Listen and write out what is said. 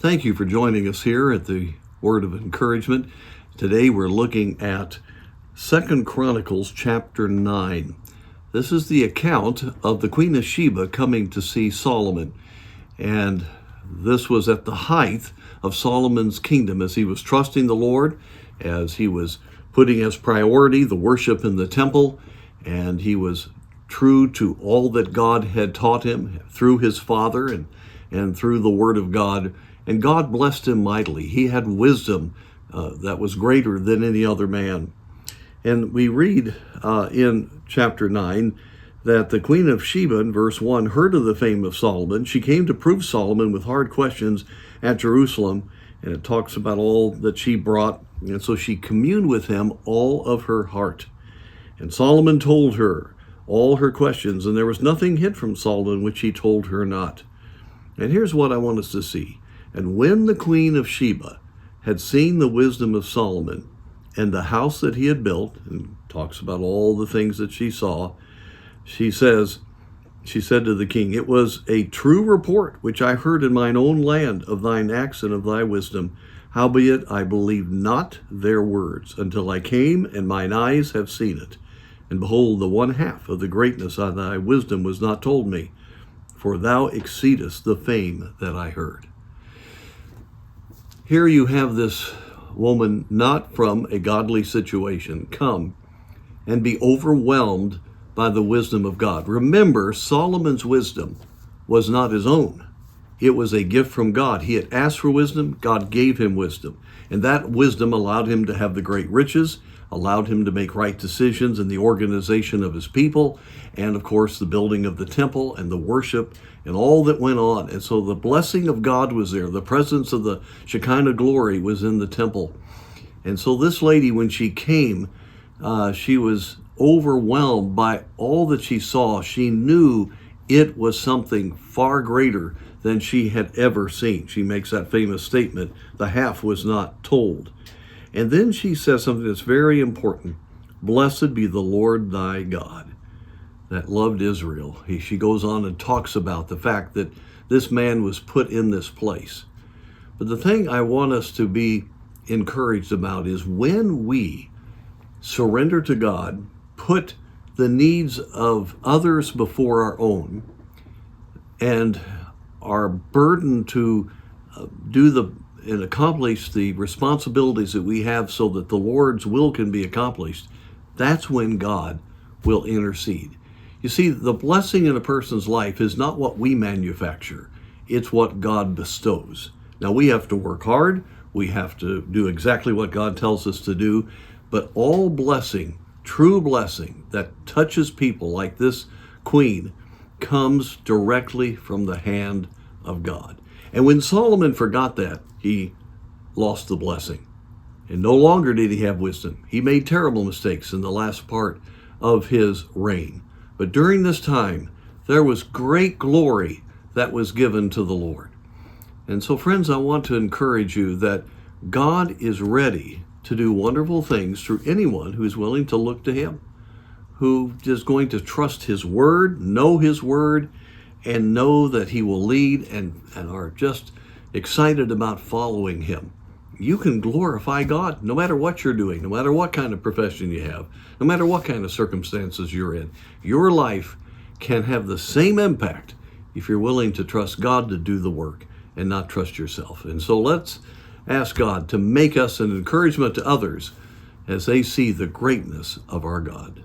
Thank you for joining us here at the Word of Encouragement. Today we're looking at 2 Chronicles chapter 9. This is the account of the Queen of Sheba coming to see Solomon. And this was at the height of Solomon's kingdom as he was trusting the Lord, as he was putting as priority the worship in the temple, and he was true to all that God had taught him through his father and through the Word of God. And God blessed him mightily. He had wisdom that was greater than any other man. And we read in chapter 9 that the Queen of Sheba, in verse 1, heard of the fame of Solomon. She came to prove Solomon with hard questions at Jerusalem. And it talks about all that she brought. And so she communed with him all of her heart. And Solomon told her all her questions, and there was nothing hid from Solomon which he told her not. And here's what I want us to see. And when the Queen of Sheba had seen the wisdom of Solomon and the house that he had built, and talks about all the things that she saw, she said to the king, "It was a true report which I heard in mine own land of thine acts and of thy wisdom. Howbeit I believed not their words until I came, and mine eyes have seen it. And behold, the one half of the greatness of thy wisdom was not told me, for thou exceedest the fame that I heard." Here you have this woman not from a godly situation come and be overwhelmed by the wisdom of God. Remember, Solomon's wisdom was not his own. It was a gift from God. He had asked for wisdom. God gave him wisdom. And that wisdom allowed him to have the great riches, allowed him to make right decisions in the organization of his people, and of course the building of the temple and the worship and all that went on. And so the blessing of God was there. The presence of the Shekinah glory was in the temple. And so this lady, when she came, she was overwhelmed by all that she saw. She knew it was something far greater than she had ever seen. She makes that famous statement, the half was not told. And then she says something that's very important. "Blessed be the Lord thy God, that loved Israel." She goes on and talks about the fact that this man was put in this place. But the thing I want us to be encouraged about is when we surrender to God, put the needs of others before our own, and are burdened to and accomplish the responsibilities that we have so that the Lord's will can be accomplished, that's when God will intercede. You see, the blessing in a person's life is not what we manufacture. It's what God bestows. Now, we have to work hard. We have to do exactly what God tells us to do. But all blessing, true blessing that touches people like this queen, comes directly from the hand of God. And when Solomon forgot that, he lost the blessing. And no longer did he have wisdom. He made terrible mistakes in the last part of his reign. But during this time, there was great glory that was given to the Lord. And so, friends, I want to encourage you that God is ready to do wonderful things through anyone who is willing to look to him, who is going to trust his word, and know that he will lead and are just excited about following him. You can glorify God no matter what you're doing, no matter what kind of profession you have, no matter what kind of circumstances you're in. Your life can have the same impact if you're willing to trust God to do the work and not trust yourself. And so let's ask God to make us an encouragement to others as they see the greatness of our God.